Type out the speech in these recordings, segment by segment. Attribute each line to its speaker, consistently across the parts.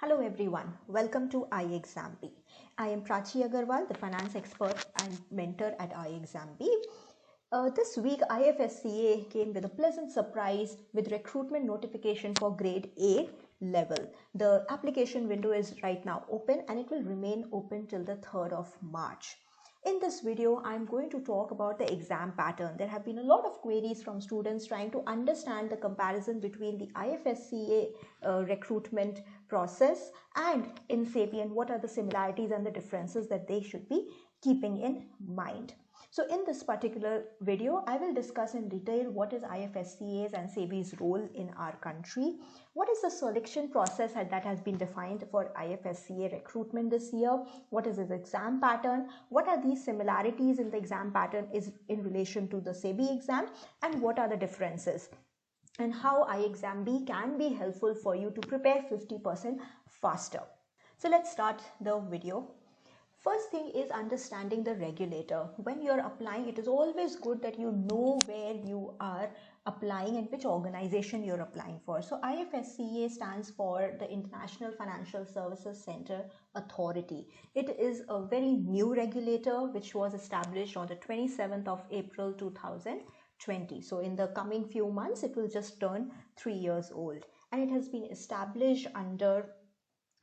Speaker 1: Hello everyone, welcome to iExamB. I am Prachi Agarwal, the finance expert and mentor at iExamB. This week IFSCA came with a pleasant surprise with recruitment notification for grade A level. The application window is right now open and it will remain open till the 3rd of March. In this video, I'm going to talk about the exam pattern. There have been a lot of queries from students trying to understand the comparison between the IFSCA recruitment process and in SEBI and what are the similarities and the differences that they should be keeping in mind. So in this particular video, I will discuss in detail what is IFSCA's and SEBI's role in our country. What is the selection process that has been defined for IFSCA recruitment this year? What is its exam pattern? What are these similarities in the exam pattern is in relation to the SEBI exam? And what are the differences? And how iExamB can be helpful for you to prepare 50% faster. So let's start the video. First thing is understanding the regulator. When you're applying, it is always good that you know where you are applying and which organization you're applying for. So IFSCA stands for the International Financial Services Center Authority. It is a very new regulator which was established on the 27th of April 2020. So in the coming few months, it will just turn 3 years old. And it has been established under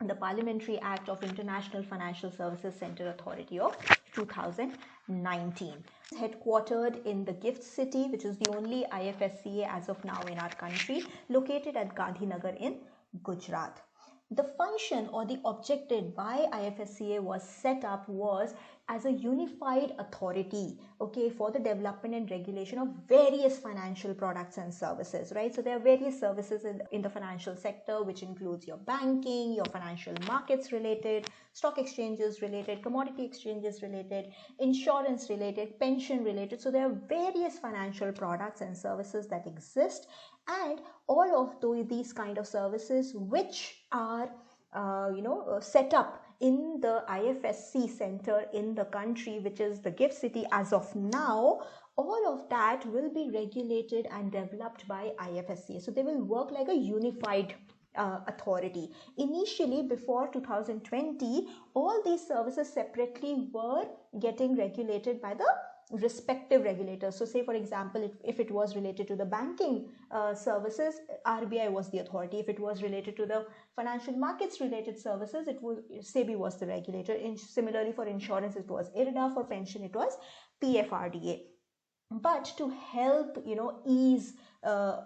Speaker 1: the Parliamentary Act of International Financial Services Center Authority of 2019. It's headquartered in the Gift City, which is the only IFSCA as of now in our country, located at Gandhinagar in Gujarat. The function or the objective why IFSCA was set up was as a unified authority, okay, for the development and regulation of various financial products and services, right? So there are various services in the financial sector, which includes your banking, your financial markets related, stock exchanges related, commodity exchanges related, insurance related, pension related. So there are various financial products and services that exist, and all of these kind of services which are set up in the IFSC center in the country, which is the Gift City as of now, all of that will be regulated and developed by IFSCA. So they will work like a unified authority. Initially, before 2020, all these services separately were getting regulated by the respective regulators. So say for example, if it was related to the banking services, RBI was the authority. If it was related to the financial markets related services, SEBI was the regulator. Similarly for insurance, it was IRDA. For pension, it was PFRDA. But to help ease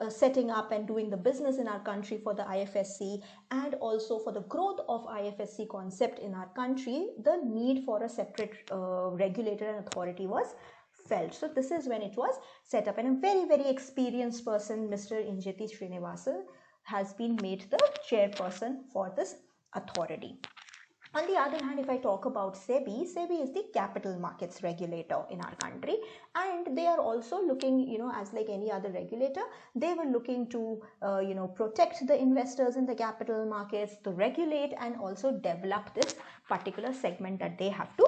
Speaker 1: setting up and doing the business in our country for the IFSC, and also for the growth of IFSC concept in our country, the need for a separate regulator and authority was felt. So this is when it was set up, and a very, very experienced person, Mr. Injeti Srinivasan, has been made the chairperson for this authority. On the other hand, if I talk about SEBI is the capital markets regulator in our country, and they are also looking, as like any other regulator, they were looking to, protect the investors in the capital markets, to regulate and also develop this particular segment that they have to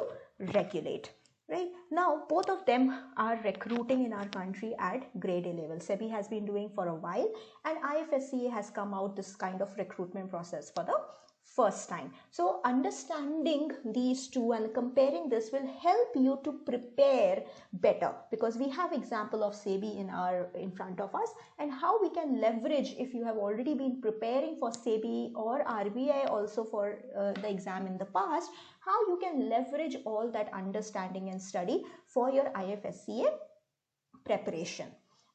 Speaker 1: regulate. Right now, both of them are recruiting in our country at grade A level. SEBI has been doing for a while, and IFSCA has come out this kind of recruitment process for the first time. So understanding these two and comparing this will help you to prepare better, because we have example of SEBI in front of us, and how we can leverage, if you have already been preparing for SEBI or RBI also for the exam in the past, how you can leverage all that understanding and study for your IFSCA preparation.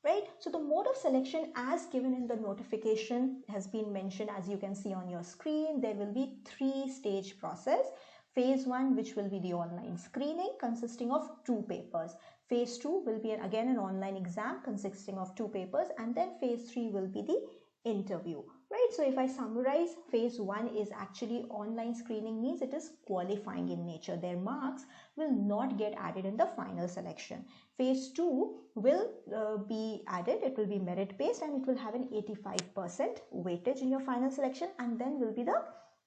Speaker 1: Right? So the mode of selection as given in the notification has been mentioned, as you can see on your screen. There will be 3-stage process. Phase 1, which will be the online screening consisting of 2 papers. Phase 2 will be again an online exam consisting of 2 papers, and then phase 3 will be the interview. Right? So if I summarize, phase 1 is actually online screening, means it is qualifying in nature. Their marks will not get added in the final selection. Phase 2 will be added. It will be merit based, and it will have an 85% weightage in your final selection, and then will be the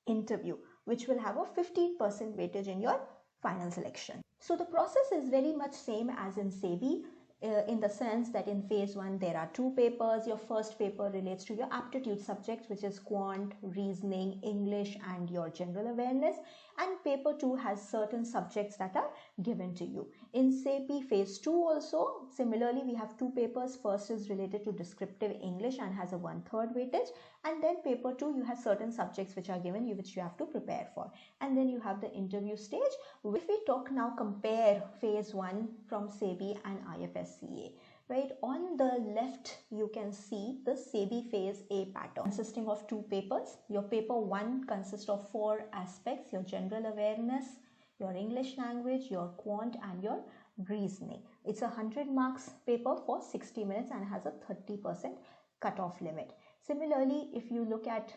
Speaker 1: interview, which will have a 15% weightage in your final selection. So the process is very much same as in SEBI. in the sense that in phase 1 there are 2 papers. Your first paper relates to your aptitude subjects, which is quant, reasoning, English and your general awareness, and paper 2 has certain subjects that are given to you. In SEBI phase 2 also similarly we have 2 papers. First is related to descriptive English and has a 1/3 weightage, and then paper 2 you have certain subjects which are given you, which you have to prepare for, and then you have the interview stage. If we talk now, compare phase 1 from SEBI and IFSCA, right? On the left you can see the SEBI phase A pattern consisting of 2 papers. Your paper 1 consists of 4 aspects: your general awareness, your English language, your quant and your reasoning. It's a 100 marks paper for 60 minutes and has a 30% cutoff limit. Similarly, if you look at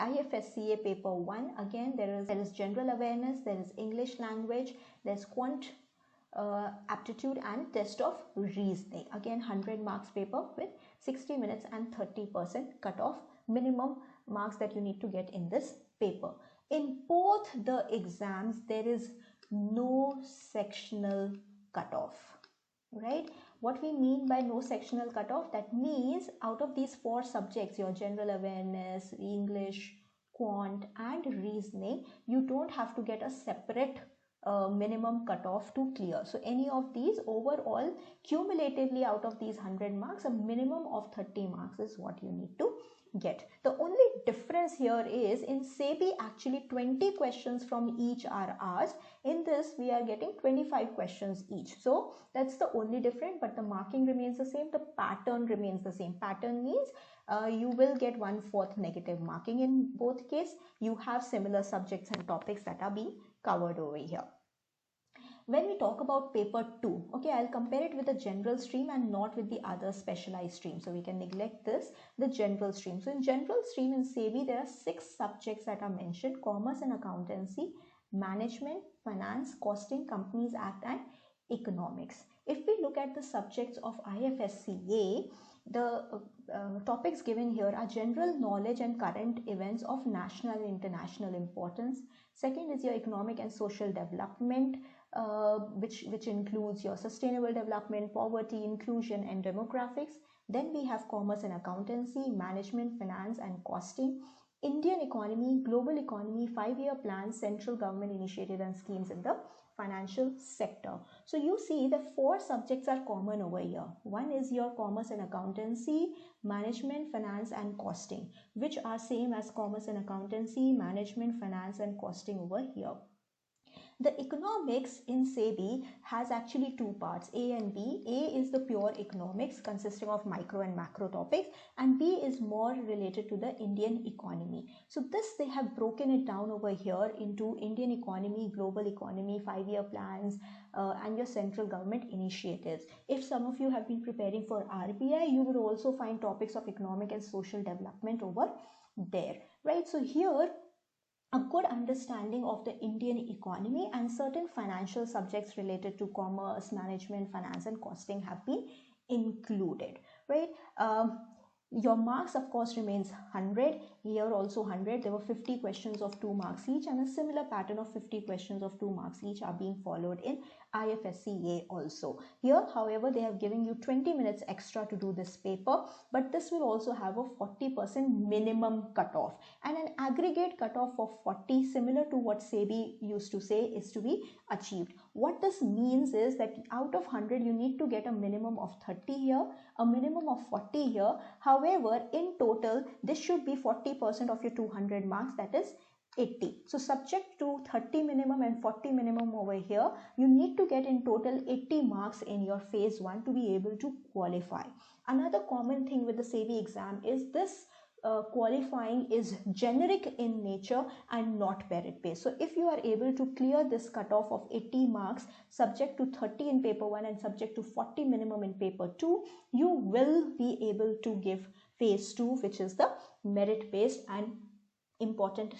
Speaker 1: IFSCA paper 1, again there is general awareness, there is English language, there's quant aptitude and test of reasoning. Again 100 marks paper with 60 minutes and 30% cutoff minimum marks that you need to get in this paper. In both the exams there is no sectional cutoff, right? What we mean by no sectional cutoff, that means out of these 4 subjects, your general awareness, English, quant and reasoning, you don't have to get a separate minimum cutoff to clear. So any of these, overall cumulatively out of these 100 marks, a minimum of 30 marks is what you need to get. The only difference here is in SEBI actually 20 questions from each are asked. In this we are getting 25 questions each. So that's the only difference, but the marking remains the same, the pattern remains the same. Pattern means you will get 1/4 negative marking in both case. You have similar subjects and topics that are being covered over here. When we talk about paper 2, okay, I'll compare it with the general stream and not with the other specialized stream. So we can neglect this, the general stream. So in general stream in SEBI, there are 6 subjects that are mentioned: commerce and accountancy, management, finance, costing, Companies Act and economics. If we look at the subjects of IFSCA, the topics given here are general knowledge and current events of national and international importance. Second is your economic and social development, which includes your sustainable development, poverty, inclusion and demographics. Then we have commerce and accountancy, management, finance and costing, Indian economy, global economy, 5-year plans, central government initiatives and schemes in the financial sector. So you see the 4 subjects are common over here. One is your commerce and accountancy, management, finance and costing, which are same as commerce and accountancy, management, finance and costing over here. The economics in SEBI has actually 2 parts, A and B. A is the pure economics consisting of micro and macro topics, and B is more related to the Indian economy. So this they have broken it down over here into Indian economy, global economy, 5-year plans and your central government initiatives. If some of you have been preparing for RBI, you will also find topics of economic and social development over there, right? So here a good understanding of the Indian economy and certain financial subjects related to commerce, management, finance and costing have been included, right? Your marks of course remains 100, here also 100. There were 50 questions of 2 marks each, and a similar pattern of 50 questions of 2 marks each are being followed in IFSCA also. Here however they have given you 20 minutes extra to do this paper, but this will also have a 40% minimum cutoff and an aggregate cutoff of 40, similar to what SEBI used to say is to be achieved. What this means is that out of 100 you need to get a minimum of 30 here, a minimum of 40 here. However, in total this should be 40% of your 200 marks, that is 80. So subject to 30 minimum and 40 minimum over here, you need to get in total 80 marks in your phase 1 to be able to qualify. Another common thing with the SEBI exam is this qualifying is generic in nature and not merit based. So if you are able to clear this cutoff of 80 marks subject to 30 in paper 1 and subject to 40 minimum in paper 2, you will be able to give phase 2, which is the merit based and important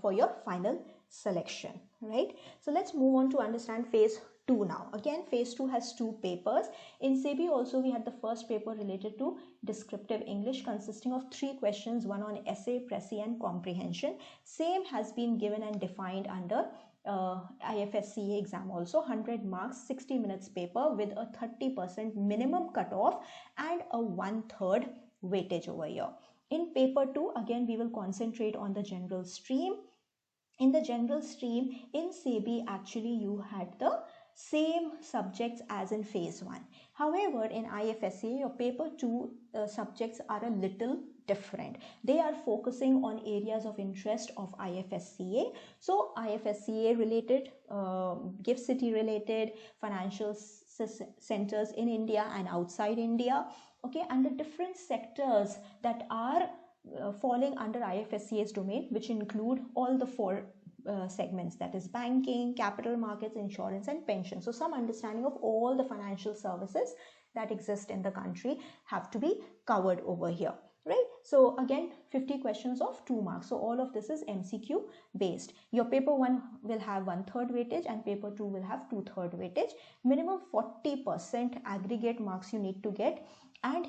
Speaker 1: for your final selection, right? So let's move on to understand phase 2 now. Again, phase 2 has 2 papers. In SEBI also we had the first paper related to descriptive English consisting of 3 questions, one on essay, Prachi and comprehension. Same has been given and defined under IFSCA exam also, 100 marks, 60 minutes paper with a 30% minimum cutoff and a 1/3 weightage over here. In paper 2, again we will concentrate on the general stream. In the general stream, in SEBI, actually you had the same subjects as in phase 1. However, in IFSCA, your paper 2 subjects are a little different. They are focusing on areas of interest of IFSCA. So IFSCA related, gift city related, financial centers in India and outside India, okay, and the different sectors that are falling under IFSCA's domain, which include all the 4 segments, that is banking, capital markets, insurance and pension. So some understanding of all the financial services that exist in the country have to be covered over here, right? So again, 50 questions of 2 marks. So all of this is MCQ based. Your paper 1 will have 1/3 weightage and paper 2 will have 2/3 weightage. Minimum 40% aggregate marks you need to get, and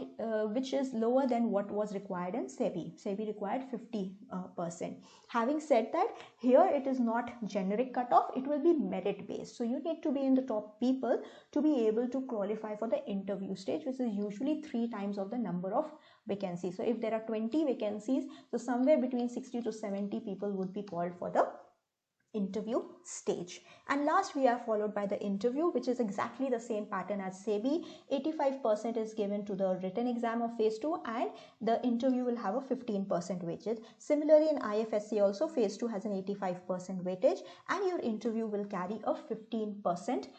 Speaker 1: which is lower than what was required in SEBI. SEBI required 50%. Having said that, here it is not generic cutoff, it will be merit based. So you need to be in the top people to be able to qualify for the interview stage, which is usually 3 times of the number of vacancies. So if there are 20 vacancies, so somewhere between 60 to 70 people would be called for the interview stage. And last, we are followed by the interview, which is exactly the same pattern as SEBI. 85% is given to the written exam of phase 2 and the interview will have a 15% weightage. Similarly, in IFSC also, phase 2 has an 85% weightage and your interview will carry a 15%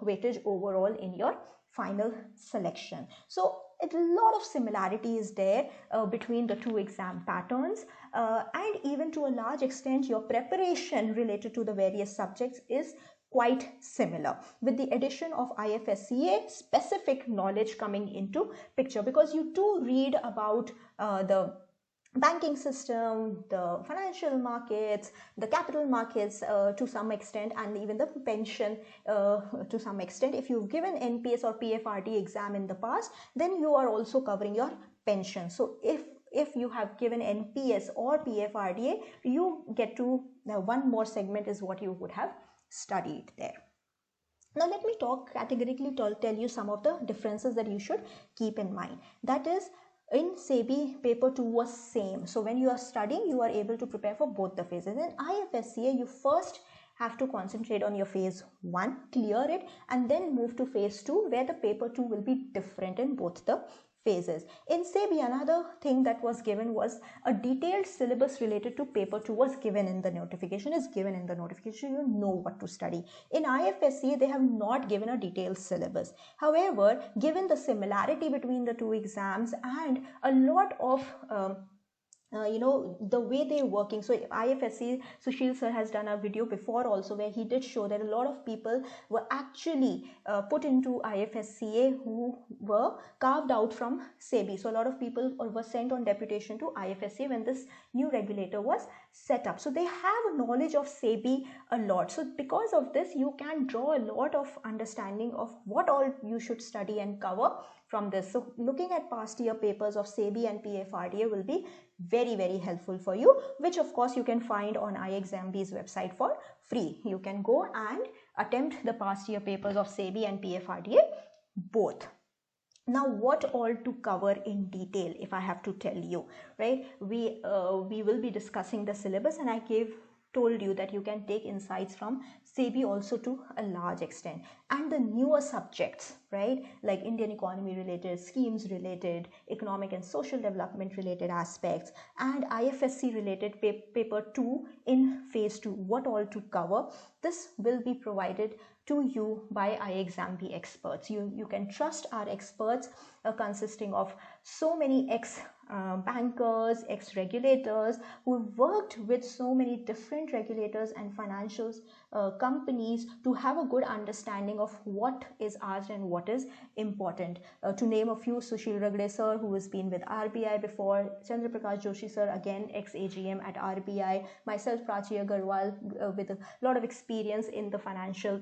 Speaker 1: weightage overall in your final selection. So a lot of similarity is there between the 2 exam patterns, and even to a large extent your preparation related to the various subjects is quite similar, with the addition of IFSCA specific knowledge coming into picture, because you do read about the banking system, the financial markets, the capital markets to some extent, and even the pension to some extent. If you've given NPS or PFRD exam in the past, then you are also covering your pension. So if you have given NPS or PFRDA, you get to one more segment is what you would have studied there. Now let me categorically tell you some of the differences that you should keep in mind. That is, in SEBI, paper 2 was same. So when you are studying, you are able to prepare for both the phases. In IFSCA, you first have to concentrate on your phase 1, clear it, and then move to phase 2, where the paper 2 will be different in both the phases. In SEBI, another thing that was given was a detailed syllabus related to paper 2 was given in the notification, you know what to study. In IFSC, they have not given a detailed syllabus. However, given the similarity between the 2 exams and a lot of the way they're working. So IFSC, Sushil sir has done a video before also where he did show that a lot of people were actually put into IFSCA who were carved out from SEBI. So a lot of people were sent on deputation to IFSCA when this new regulator was set up. So they have knowledge of SEBI a lot. So because of this, you can draw a lot of understanding of what all you should study and cover from this. So looking at past year papers of SEBI and PFRDA will be very, very helpful for you, which of course you can find on iExamB's website for free. You can go and attempt the past year papers of SEBI and PFRDA both. Now, what all to cover in detail, if I have to tell you, right? We will be discussing the syllabus, and I told you that you can take insights from SEBI also to a large extent, and the newer subjects, right, like Indian economy related, schemes related, economic and social development related aspects, and IFSC related paper 2 in phase 2, what all to cover. This will be provided to you by iExamB experts. You can trust our experts consisting of so many bankers, ex-regulators who worked with so many different regulators and financial companies to have a good understanding of what is asked and what is important. To name a few, Sushil Ragde sir, who has been with RBI before, Chandra Prakash Joshi sir, again ex-AGM at RBI, myself Prachi Agarwal with a lot of experience in the financial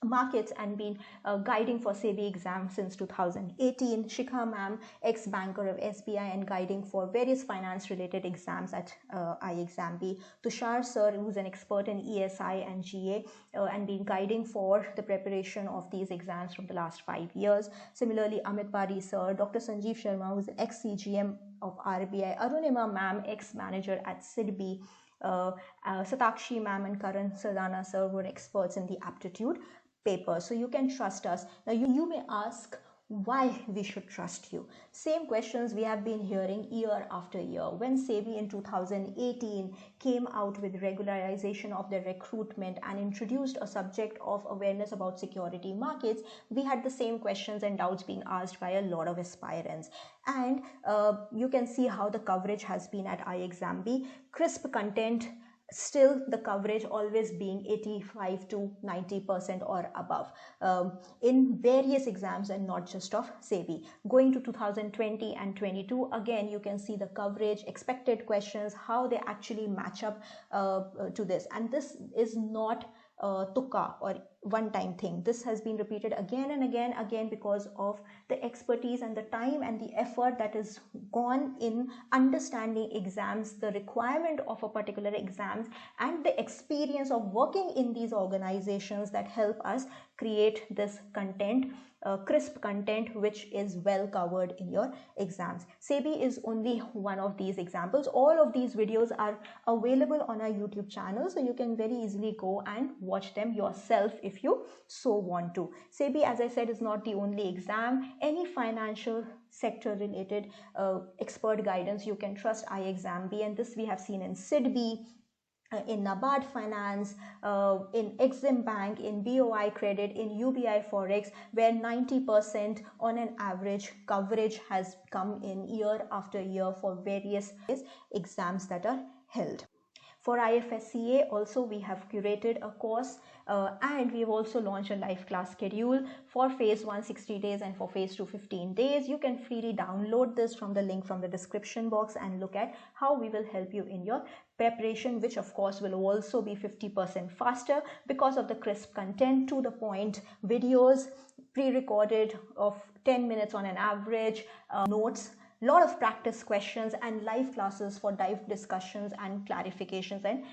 Speaker 1: markets and been guiding for SEBI exam since 2018. Shikha ma'am, ex-banker of SBI and guiding for various finance-related exams at iExamB. Tushar sir, who's an expert in ESI and GA and been guiding for the preparation of these exams from the last 5 years. Similarly, Amit Pari sir, Dr. Sanjeev Sharma, who's an ex-CGM of RBI, Arunima ma'am, ex-manager at SEBI, Satakshi ma'am and Karan Sadana sir were experts in the aptitude paper. So you can trust us. Now you may ask why we should trust you. Same questions we have been hearing year after year. When SEBI in 2018 came out with regularization of the recruitment and introduced a subject of awareness about security markets, we had the same questions and doubts being asked by a lot of aspirants. And you can see how the coverage has been at iExamB. Crisp content, still the coverage always being 85 to 90% or above in various exams and not just of SEBI. Going to 2020 and 22, again you can see the coverage, expected questions, how they actually match up to this. And this is not tukka or one-time thing. This has been repeated again and again because of the expertise and the time and the effort that is gone in understanding exams, the requirement of a particular exams, and the experience of working in these organizations that help us create this content, crisp content which is well covered in your exams. SEBI is only one of these examples. All of these videos are available on our YouTube channel, so you can very easily go and watch them yourself if you so want to. SEBI, as I said, is not the only exam. Any financial sector related expert guidance, you can trust iExamB, and this we have seen in SIDBI, in NABARD Finance, in Exim Bank, in BOI Credit, in UBI Forex, where 90% on an average coverage has come in year after year for various exams that are held. For IFSCA also we have curated a course and we have also launched a live class schedule for phase 1 60 days and for phase 2 15 days. You can freely download this from the link from the description box and look at how we will help you in your preparation, which of course will also be 50% faster because of the crisp content, to the point videos, pre-recorded of 10 minutes on an average, notes, lot of practice questions and live classes for dive discussions and clarifications and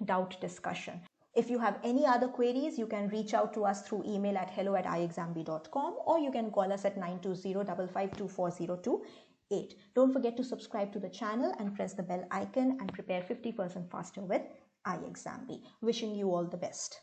Speaker 1: doubt discussion. If you have any other queries, you can reach out to us through email at hello@iexamb.com or you can call us at 920-552-4028. Don't forget to subscribe to the channel and press the bell icon and prepare 50% faster with iExamB. Wishing you all the best.